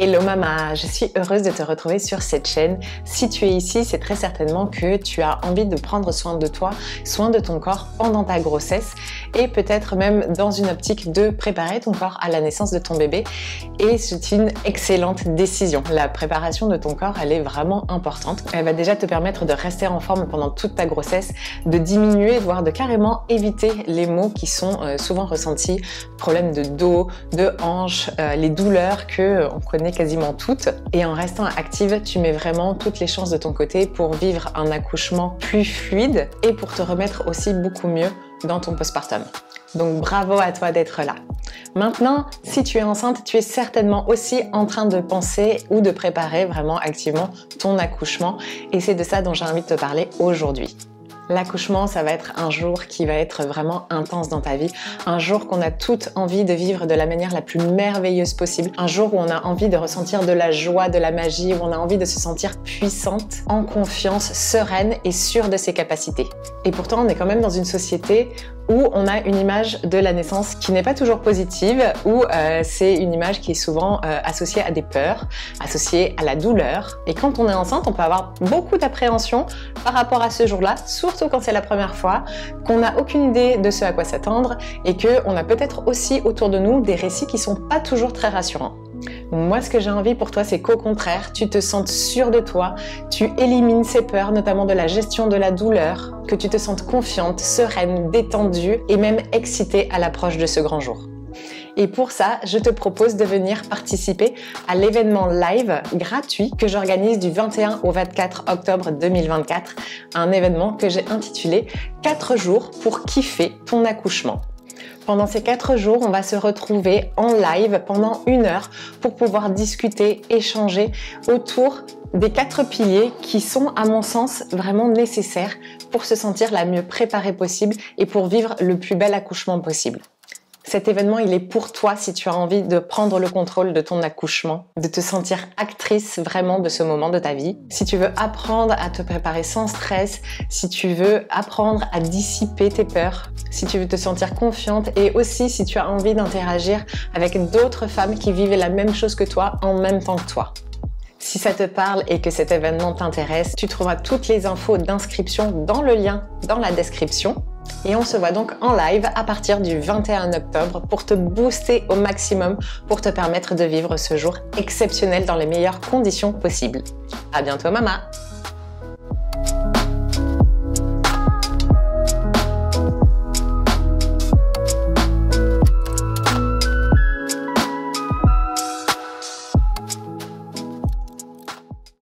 Hello Mama, je suis heureuse de te retrouver sur cette chaîne. Si tu es ici, c'est très certainement que tu as envie de prendre soin de toi, soin de ton corps pendant ta grossesse et peut-être même dans une optique de préparer ton corps à la naissance de ton bébé. Et c'est une excellente décision. La préparation de ton corps, elle est vraiment importante. Elle va déjà te permettre de rester en forme pendant toute ta grossesse, de diminuer, voire de carrément éviter les maux qui sont souvent ressentis, problèmes de dos, de hanches, les douleurs que on connaît quasiment toutes. Et en restant active, tu mets vraiment toutes les chances de ton côté pour vivre un accouchement plus fluide et pour te remettre aussi beaucoup mieux dans ton postpartum. Donc bravo à toi d'être là. Maintenant, si tu es enceinte, tu es certainement aussi en train de penser ou de préparer vraiment activement ton accouchement et c'est de ça dont j'ai envie de te parler aujourd'hui. L'accouchement, ça va être un jour qui va être vraiment intense dans ta vie, un jour qu'on a toutes envie de vivre de la manière la plus merveilleuse possible, un jour où on a envie de ressentir de la joie, de la magie, où on a envie de se sentir puissante, en confiance, sereine et sûre de ses capacités. Et pourtant, on est quand même dans une société où on a une image de la naissance qui n'est pas toujours positive, où c'est une image qui est souvent associée à des peurs, associée à la douleur. Et quand on est enceinte, on peut avoir beaucoup d'appréhension par rapport à ce jour-là, surtout quand c'est la première fois, qu'on n'a aucune idée de ce à quoi s'attendre et qu'on a peut-être aussi autour de nous des récits qui sont pas toujours très rassurants. Moi, ce que j'ai envie pour toi, c'est qu'au contraire, tu te sentes sûre de toi, tu élimines ces peurs, notamment de la gestion de la douleur, que tu te sentes confiante, sereine, détendue et même excitée à l'approche de ce grand jour. Et pour ça, je te propose de venir participer à l'événement live gratuit que j'organise du 21 au 24 octobre 2024, un événement que j'ai intitulé 4 jours pour kiffer ton accouchement. Pendant ces 4 jours, on va se retrouver en live pendant 1 heure pour pouvoir discuter, échanger autour des 4 piliers qui sont, à mon sens, vraiment nécessaires pour se sentir la mieux préparée possible et pour vivre le plus bel accouchement possible. Cet événement, il est pour toi si tu as envie de prendre le contrôle de ton accouchement, de te sentir actrice vraiment de ce moment de ta vie. Si tu veux apprendre à te préparer sans stress, si tu veux apprendre à dissiper tes peurs, si tu veux te sentir confiante et aussi si tu as envie d'interagir avec d'autres femmes qui vivent la même chose que toi en même temps que toi. Si ça te parle et que cet événement t'intéresse, tu trouveras toutes les infos d'inscription dans le lien dans la description. Et on se voit donc en live à partir du 21 octobre pour te booster au maximum, pour te permettre de vivre ce jour exceptionnel dans les meilleures conditions possibles. À bientôt, Mama!